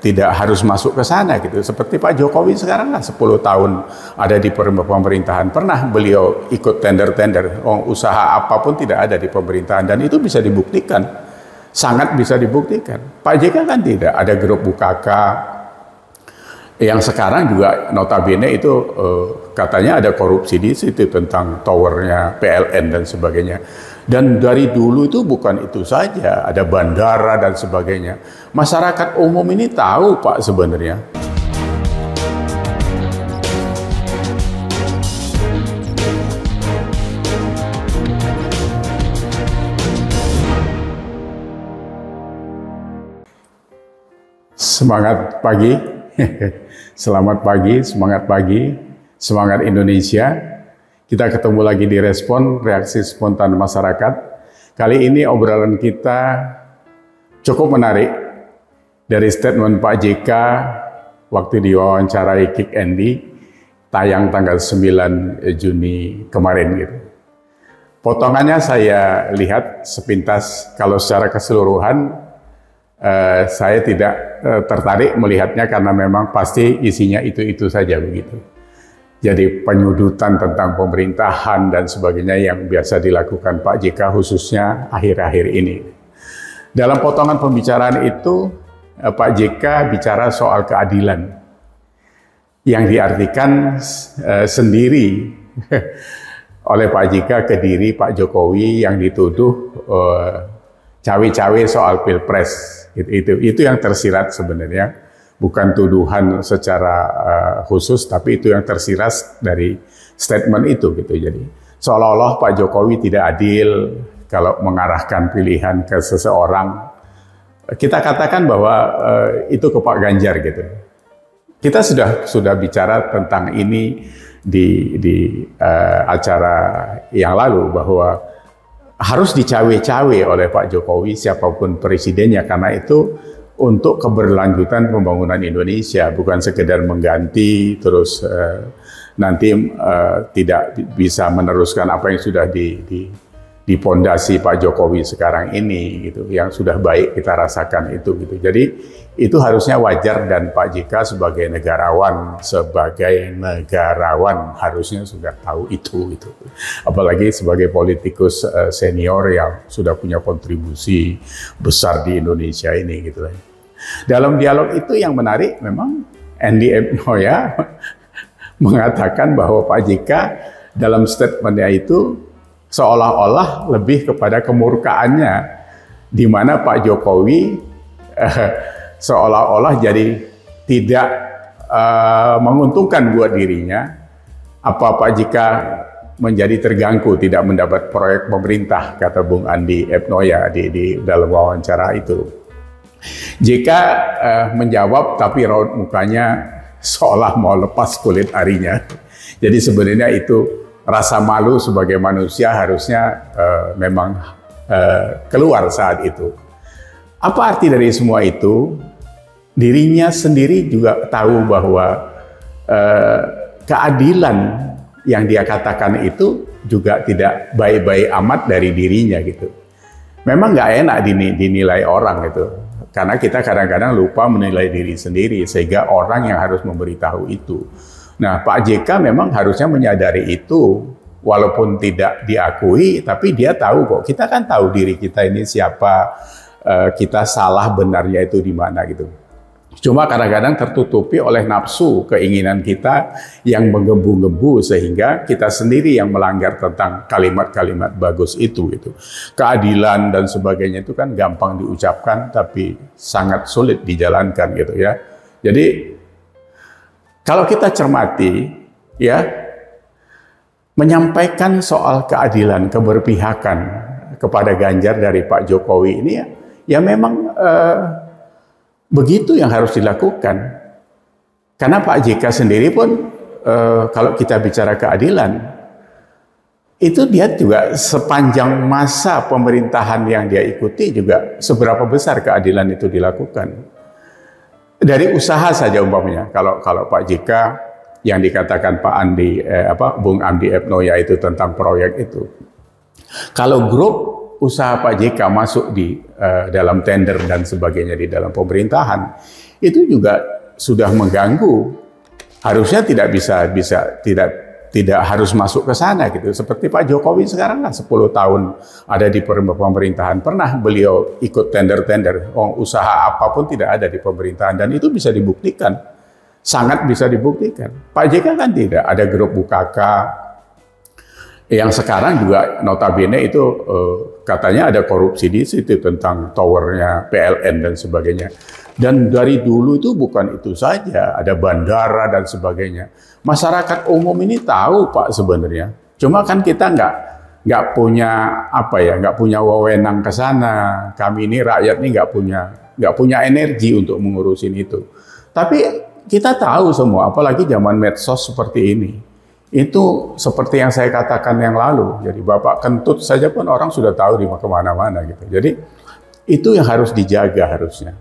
tidak harus masuk ke sana gitu. Seperti Pak Jokowi sekarang lah 10 tahun ada di pemerintahan, pernah beliau ikut tender-tender, usaha apapun tidak ada di pemerintahan, dan itu bisa dibuktikan, sangat bisa dibuktikan. Pak JK kan tidak, ada grup BUKK yang sekarang juga notabene itu katanya ada korupsi di situ tentang towernya PLN dan sebagainya. Dan dari dulu itu bukan itu saja, ada bandara dan sebagainya. Masyarakat umum ini tahu Pak sebenarnya. Semangat pagi, selamat pagi, semangat Indonesia. Kita ketemu lagi di Respon, reaksi spontan masyarakat. Kali ini obrolan kita cukup menarik dari statement Pak JK waktu diwawancarai Kick Andy, tayang tanggal 9 Juni kemarin gitu. Potongannya saya lihat sepintas, kalau secara keseluruhan saya tidak tertarik melihatnya karena memang pasti isinya itu-itu saja begitu. Jadi penyudutan tentang pemerintahan dan sebagainya yang biasa dilakukan Pak JK khususnya akhir-akhir ini. Dalam potongan pembicaraan itu Pak JK bicara soal keadilan yang diartikan sendiri oleh Pak JK ke diri Pak Jokowi yang dituduh cawe-cawe soal pilpres. Itu yang tersirat sebenarnya. Bukan tuduhan secara khusus, tapi itu yang tersirat dari statement itu gitu. Jadi seolah-olah Pak Jokowi tidak adil kalau mengarahkan pilihan ke seseorang. Kita katakan bahwa itu ke Pak Ganjar gitu. Kita sudah bicara tentang ini di acara yang lalu bahwa harus dicawe-cawe oleh Pak Jokowi siapapun presidennya, karena itu untuk keberlanjutan pembangunan Indonesia, bukan sekedar mengganti terus nanti tidak bisa meneruskan apa yang sudah dipondasi Pak Jokowi sekarang ini gitu, yang sudah baik kita rasakan itu gitu. Jadi itu harusnya wajar, dan Pak JK sebagai negarawan harusnya sudah tahu itu gitu. Apalagi sebagai politikus senior yang sudah punya kontribusi besar di Indonesia ini gitu. Dalam dialog itu yang menarik memang Andi Epnoya mengatakan bahwa Pak JK dalam statementnya itu seolah-olah lebih kepada kemurkaannya, di mana Pak Jokowi seolah-olah jadi tidak menguntungkan buat dirinya. Apa Pak JK menjadi terganggu tidak mendapat proyek pemerintah, kata Bung Andi Epnoya di dalam wawancara itu. JK menjawab tapi raut mukanya seolah mau lepas kulit arinya. Jadi sebenarnya itu rasa malu sebagai manusia harusnya memang keluar saat itu. Apa arti dari semua itu? Dirinya sendiri juga tahu bahwa keadilan yang dia katakan itu juga tidak baik-baik amat dari dirinya gitu. Memang nggak enak dinilai orang gitu. Karena kita kadang-kadang lupa menilai diri sendiri, sehingga orang yang harus memberitahu itu. Nah, Pak JK memang harusnya menyadari itu, walaupun tidak diakui, tapi dia tahu kok. Kita kan tahu diri kita ini siapa, kita salah benarnya itu di mana gitu. Cuma kadang-kadang tertutupi oleh nafsu, keinginan kita yang menggebu-gebu, sehingga kita sendiri yang melanggar tentang kalimat-kalimat bagus itu gitu. Keadilan dan sebagainya itu kan gampang diucapkan tapi sangat sulit dijalankan gitu ya. Jadi kalau kita cermati ya, menyampaikan soal keadilan, keberpihakan kepada Ganjar dari Pak Jokowi ini ya memang begitu yang harus dilakukan. Karena Pak JK sendiri pun kalau kita bicara keadilan, itu dia juga sepanjang masa pemerintahan yang dia ikuti juga seberapa besar keadilan itu dilakukan. Dari usaha saja umpamanya, kalau Pak JK yang dikatakan Pak Andi Bung Andi Epnoya itu tentang proyek itu. Kalau grup usaha Pak JK masuk di dalam tender dan sebagainya di dalam pemerintahan, itu juga sudah mengganggu. Harusnya tidak harus masuk ke sana gitu. Seperti Pak Jokowi sekarang kan 10 tahun ada di pemerintahan, pernah beliau ikut tender-tender, usaha apapun tidak ada di pemerintahan, dan itu bisa dibuktikan, sangat bisa dibuktikan. Pak JK kan tidak, ada grup Bukaka, yang sekarang juga notabene itu katanya ada korupsi di situ tentang towernya PLN dan sebagainya. Dan dari dulu itu bukan itu saja, ada bandara dan sebagainya. Masyarakat umum ini tahu Pak sebenarnya. Cuma kan kita nggak punya wewenang ke sana. Kami ini rakyat ini nggak punya energi untuk mengurusin itu. Tapi kita tahu semua, apalagi zaman medsos seperti ini. Itu seperti yang saya katakan yang lalu. Jadi Bapak kentut saja pun orang sudah tahu di kemana-mana gitu. Jadi itu yang harus dijaga harusnya.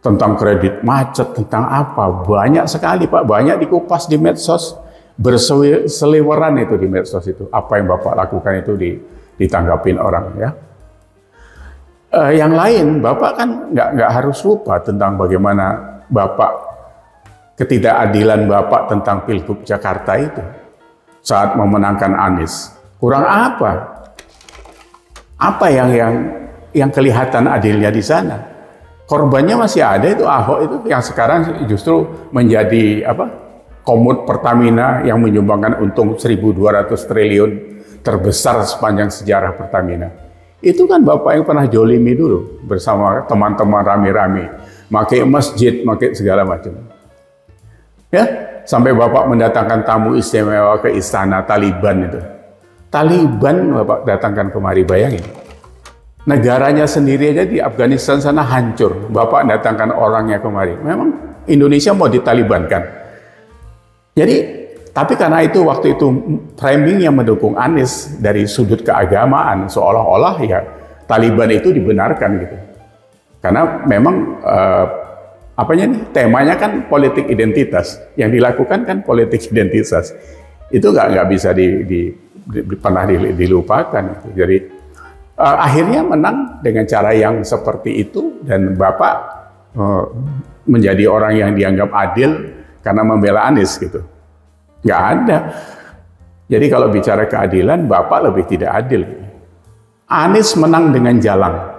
Tentang kredit macet, tentang apa, banyak sekali Pak, banyak dikupas di medsos, berseliweran itu di medsos itu. Apa yang Bapak lakukan itu ditanggapin orang ya. Yang lain, Bapak kan nggak harus lupa tentang bagaimana Bapak, ketidakadilan Bapak tentang Pilgub Jakarta itu saat memenangkan Anies. Kurang apa? Apa yang kelihatan adilnya di sana? Korbannya masih ada itu Ahok itu yang sekarang justru menjadi komod Pertamina yang menyumbangkan untung 1.200 triliun terbesar sepanjang sejarah Pertamina. Itu kan Bapak yang pernah jolimi dulu bersama teman-teman rame-rame, pakai masjid, pakai segala macam. Ya, sampai Bapak mendatangkan tamu istimewa ke istana Taliban itu. Taliban Bapak datangkan kemari, bayangin. Negaranya sendiri aja di Afghanistan sana hancur. Bapak datangkan orangnya kemari. Memang Indonesia mau ditalibankan. Jadi, tapi karena itu waktu itu framing yang mendukung Anies dari sudut keagamaan, seolah-olah ya Taliban itu dibenarkan gitu. Karena memang temanya kan politik identitas. Yang dilakukan kan politik identitas. Itu nggak bisa pernah dilupakan. Gitu. Jadi akhirnya menang dengan cara yang seperti itu, dan Bapak menjadi orang yang dianggap adil karena membela Anies gitu. Nggak ada. Jadi kalau bicara keadilan, Bapak lebih tidak adil. Anies menang dengan jalan.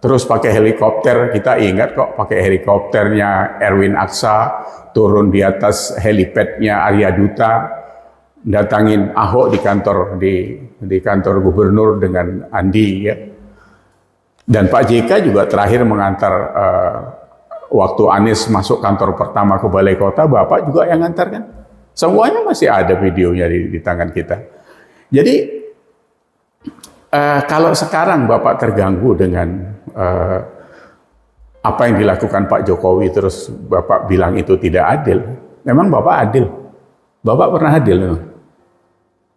Terus pakai helikopter, kita ingat kok pakai helikopternya Erwin Aksa, turun di atas helipadnya Arya Duta, datangin Ahok di kantor gubernur dengan Andi ya. Dan Pak JK juga terakhir mengantar waktu Anies masuk kantor pertama ke Balai Kota, Bapak juga yang ngantar kan. Semuanya masih ada videonya di tangan kita. Jadi kalau sekarang Bapak terganggu dengan apa yang dilakukan Pak Jokowi, terus Bapak bilang itu tidak adil, memang Bapak adil? Bapak pernah adil?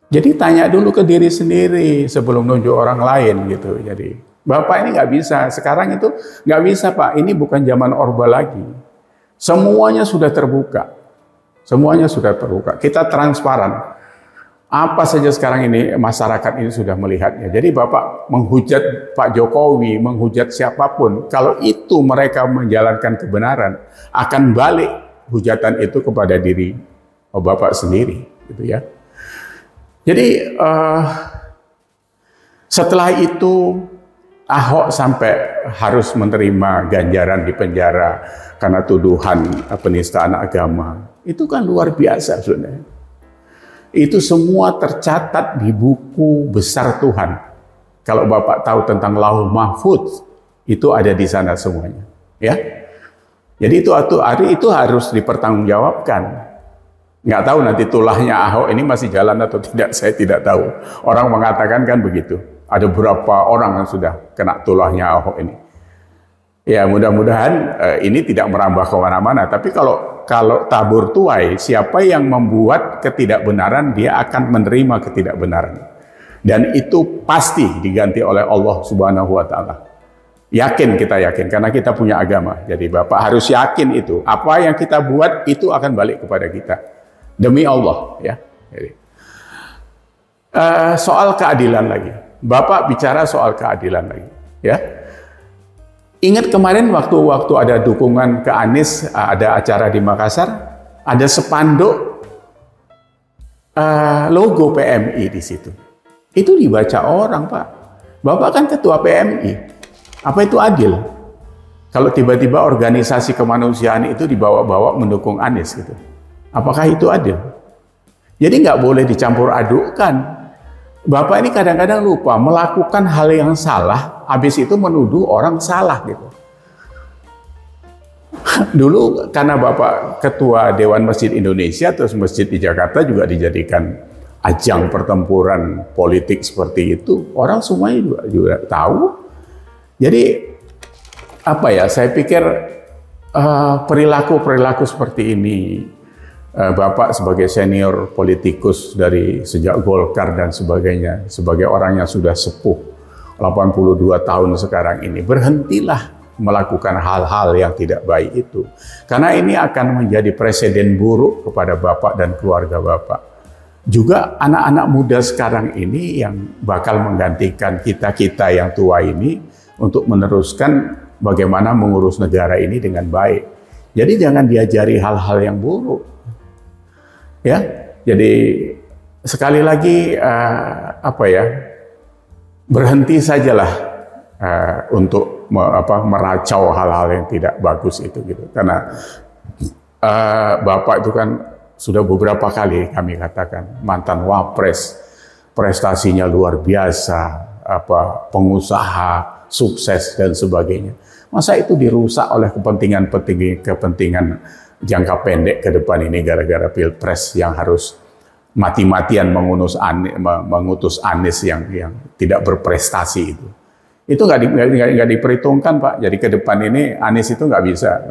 Jadi tanya dulu ke diri sendiri sebelum nunjuk orang lain gitu. Jadi Bapak ini nggak bisa, sekarang itu nggak bisa Pak, ini bukan zaman Orba lagi. Semuanya sudah terbuka, semuanya sudah terbuka, kita transparan. Apa saja sekarang ini masyarakat ini sudah melihatnya. Jadi Bapak menghujat Pak Jokowi, menghujat siapapun, kalau itu mereka menjalankan kebenaran, akan balik hujatan itu kepada diri Bapak sendiri, gitu ya. Jadi setelah itu Ahok sampai harus menerima ganjaran di penjara karena tuduhan penistaan agama. Itu kan luar biasa sebenarnya. Itu semua tercatat di buku besar Tuhan. Kalau Bapak tahu tentang Lauh Mahfudz, itu ada di sana semuanya, ya. Jadi itu harus dipertanggungjawabkan. Nggak tahu nanti tulahnya Ahok ini masih jalan atau tidak, saya tidak tahu. Orang mengatakan kan begitu. Ada berapa orang yang sudah kena tulahnya Ahok ini. Ya mudah-mudahan ini tidak merambah kemana-mana. Tapi kalau tabur tuai, siapa yang membuat ketidakbenaran, dia akan menerima ketidakbenaran. Dan itu pasti diganti oleh Allah Subhanahu wa Ta'ala. Yakin, kita yakin, karena kita punya agama. Jadi Bapak harus yakin itu. Apa yang kita buat itu akan balik kepada kita. Demi Allah, ya. Jadi, soal keadilan lagi. Bapak bicara soal keadilan lagi, ya. Ingat kemarin waktu ada dukungan ke Anies, ada acara di Makassar, ada spanduk logo PMI di situ. Itu dibaca orang, Pak. Bapak kan ketua PMI. Apa itu adil? Kalau tiba-tiba organisasi kemanusiaan itu dibawa-bawa mendukung Anies gitu. Apakah itu adil? Jadi nggak boleh dicampur adukkan. Bapak ini kadang-kadang lupa melakukan hal yang salah, habis itu menuduh orang salah gitu. Dulu karena Bapak ketua Dewan Masjid Indonesia, terus masjid di Jakarta juga dijadikan ajang pertempuran politik seperti itu, orang semuanya juga tahu. Jadi apa ya? Saya pikir perilaku seperti ini. Bapak sebagai senior politikus dari sejak Golkar dan sebagainya, sebagai orang yang sudah sepuh 82 tahun sekarang ini, berhentilah melakukan hal-hal yang tidak baik itu. Karena ini akan menjadi presiden buruk kepada Bapak dan keluarga Bapak. Juga anak-anak muda sekarang ini yang bakal menggantikan kita-kita yang tua ini untuk meneruskan bagaimana mengurus negara ini dengan baik. Jadi jangan diajari hal-hal yang buruk. Ya, jadi sekali lagi berhenti sajalah untuk meracau hal-hal yang tidak bagus itu gitu. Karena Bapak itu kan sudah beberapa kali kami katakan mantan wapres, prestasinya luar biasa, pengusaha sukses dan sebagainya. Masa itu dirusak oleh kepentingan jangka pendek ke depan ini gara-gara pilpres yang harus mati-matian mengutus Anies yang tidak berprestasi itu. Itu nggak diperhitungkan, Pak. Jadi ke depan ini Anies itu nggak bisa.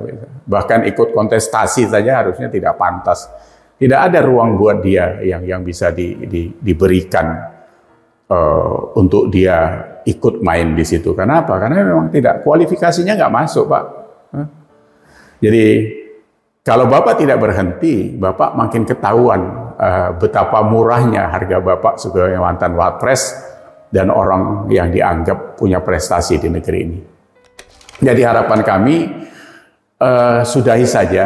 Bahkan ikut kontestasi saja harusnya tidak pantas. Tidak ada ruang buat dia yang bisa diberikan untuk dia ikut main di situ. Kenapa? Karena memang tidak, kualifikasinya nggak masuk, Pak. Jadi kalau Bapak tidak berhenti, Bapak makin ketahuan betapa murahnya harga Bapak sebagai mantan wapres dan orang yang dianggap punya prestasi di negeri ini. Jadi harapan kami sudahi saja.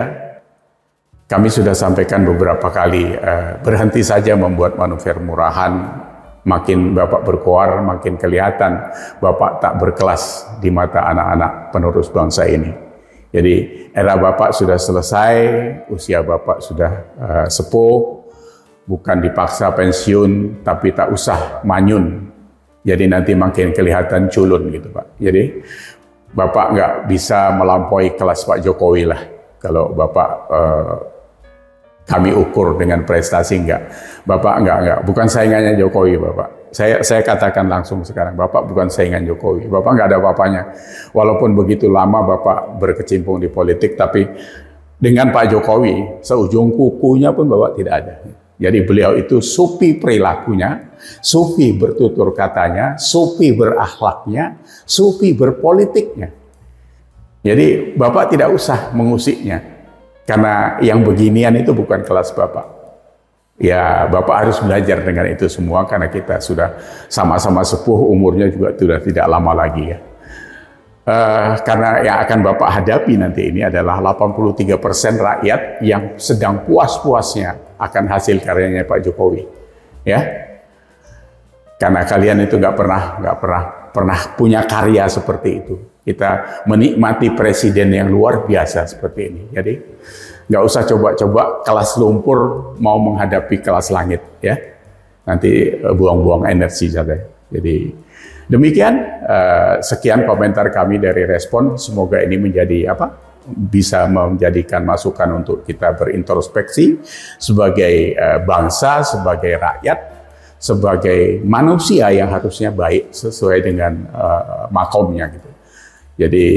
Kami sudah sampaikan beberapa kali, berhenti saja membuat manuver murahan. Makin Bapak berkoar, makin kelihatan Bapak tak berkelas di mata anak-anak penerus bangsa ini. Jadi era Bapak sudah selesai, usia Bapak sudah sepuh, bukan dipaksa pensiun, tapi tak usah manyun. Jadi nanti makin kelihatan culun gitu, Pak. Jadi Bapak nggak bisa melampaui kelas Pak Jokowi lah. Kalau Bapak kami ukur dengan prestasi enggak. Bapak enggak. Bukan saingannya Jokowi, Bapak. Saya katakan langsung sekarang, Bapak bukan saingan Jokowi. Bapak nggak ada apa-apanya. Walaupun begitu lama Bapak berkecimpung di politik, tapi dengan Pak Jokowi, seujung kukunya pun Bapak tidak ada. Jadi beliau itu sufi perilakunya, sufi bertutur katanya, sufi berakhlaknya, sufi berpolitiknya. Jadi Bapak tidak usah mengusiknya, karena yang beginian itu bukan kelas Bapak. Ya, Bapak harus belajar dengan itu semua karena kita sudah sama-sama sepuh, umurnya juga sudah tidak lama lagi ya. Karena yang akan Bapak hadapi nanti ini adalah 83% rakyat yang sedang puas-puasnya akan hasil karyanya Pak Jokowi. Ya, karena kalian itu nggak pernah punya karya seperti itu. Kita menikmati presiden yang luar biasa seperti ini. Jadi nggak usah coba-coba kelas lumpur mau menghadapi kelas langit ya. Nanti buang-buang energi saja. Jadi demikian sekian komentar kami dari Respon. Semoga ini menjadi bisa menjadikan masukan untuk kita berintrospeksi sebagai bangsa, sebagai rakyat, sebagai manusia yang harusnya baik sesuai dengan makomnya gitu. Jadi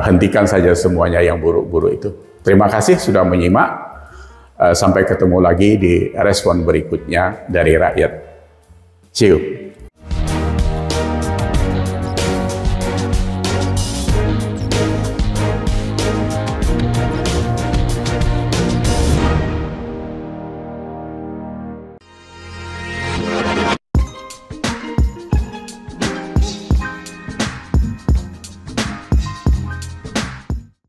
hentikan saja semuanya yang buruk-buruk itu. Terima kasih sudah menyimak. Sampai ketemu lagi di Respon berikutnya dari rakyat. See you.